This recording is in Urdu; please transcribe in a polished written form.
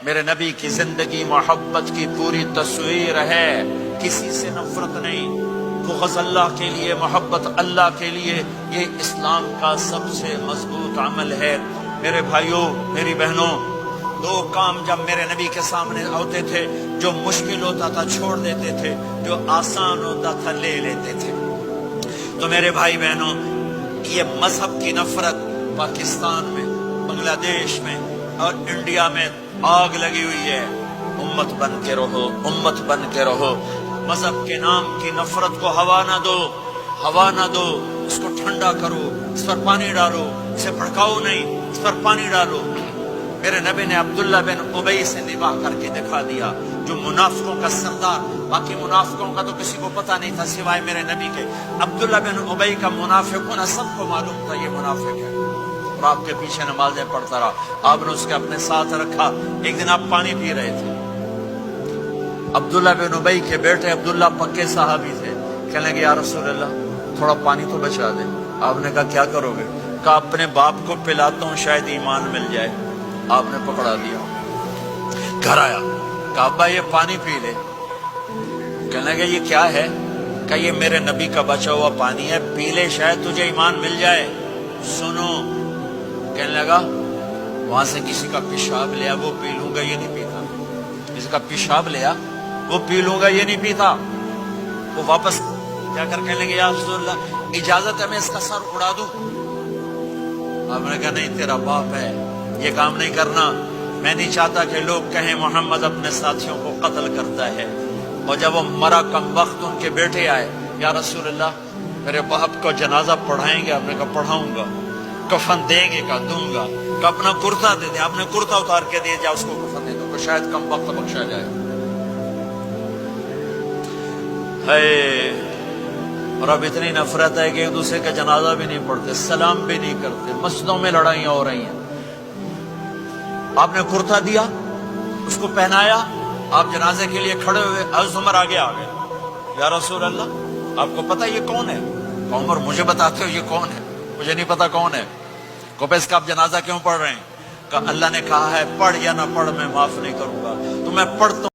میرے نبی کی زندگی محبت کی پوری تصویر ہے، کسی سے نفرت نہیں، بغض اللہ کے لیے، محبت اللہ کے لیے، یہ اسلام کا سب سے مضبوط عمل ہے۔ میرے بھائیوں، میری بہنوں، دو کام جب میرے نبی کے سامنے ہوتے تھے، جو مشکل ہوتا تھا چھوڑ دیتے تھے، جو آسان ہوتا تھا لے لیتے تھے۔ تو میرے بھائی بہنوں، یہ مذہب کی نفرت پاکستان میں، بنگلہ دیش میں اور انڈیا میں آگ لگی ہوئی ہے۔ امت بن کے رہو، امت بن کے رہو۔ مذہب کے نام کی نفرت کو ہوا نہ دو، ہوا نہ دو، اس کو ٹھنڈا کرو، اس پر پانی ڈالو، اسے بھڑکاؤ نہیں، اس پر پانی ڈالو۔ میرے نبی نے عبداللہ بن ابی سے نباہ کر کے دکھا دیا، جو منافقوں کا سردار، باقی منافقوں کا تو کسی کو پتہ نہیں تھا سوائے میرے نبی کے۔ عبداللہ بن ابی کا منافق ہونا سب کو معلوم تھا، یہ منافق ہے، اور آپ کے پیچھے نمازیں پڑھتا رہا۔ آپ نے اس کے اپنے ساتھ رکھا۔ ایک دن آپ پانی پی رہے تھے، عبداللہ بن ابی کے بیٹے عبداللہ پکے صحابی تھے، کہنے لگے یا رسول اللہ تھوڑا پانی تو بچا دیں۔ آپ نے کہا کیا کرو گے؟ کہا اپنے باپ کو پلاتا ہوں، شاید ایمان مل جائے۔ آپ نے پکڑا دیا، گھر آیا، کہا ابا یہ پانی پی لے۔ کہنے لگے یہ کیا ہے؟ کہا یہ میرے نبی کا بچا ہوا پانی ہے، پی لے شاید تجھے ایمان مل جائے۔ سنو، کہنے لگا وہاں سے کسی کا پیشاب لیا، وہ پی لوں گا، یہ نہیں پیتا۔ کسی کا پیشاب لیا، وہ پی لوں گا، یہ نہیں پیتا۔ وہ واپس جا کر کہنے لگے یا رسول اللہ اجازت ہے میں اس کا سر اڑا دوں؟ آپ نے کہا نہیں، تیرا باپ ہے، یہ کام نہیں کرنا۔ میں نہیں چاہتا کہ لوگ کہیں محمد اپنے ساتھیوں کو قتل کرتا ہے۔ اور جب وہ مرا کم وقت، ان کے بیٹے آئے، یا رسول اللہ میرے باپ کو جنازہ پڑھائیں گے؟ آپ نے کہا پڑھاؤں گا۔ کفن دیں گے؟ کہا دوں گا۔ کہ اپنا کرتا دے دے۔ آپ نے کرتا اتار کے دے جا، اس کو کفن دے دو کہ شاید کم وقت بخشا جائے۔ اور اب اتنی نفرت ہے کہ ایک دوسرے کا جنازہ بھی نہیں پڑھتے، سلام بھی نہیں کرتے، مسجدوں میں لڑائیاں ہو رہی ہیں۔ آپ نے کرتا دیا، اس کو پہنایا، آپ جنازے کے لیے کھڑے ہوئے، حضرت عمر آگے آ گئے، یا رسول اللہ آپ کو پتہ یہ کون ہے؟ عمر مجھے بتاتے ہو یہ کون ہے؟ مجھے نہیں پتا کون ہے۔ کہ اس کا آپ جنازہ کیوں پڑھ رہے ہیں؟ کہ اللہ نے کہا ہے پڑھ یا نہ پڑھ میں معاف نہیں کروں گا، تو میں پڑھتا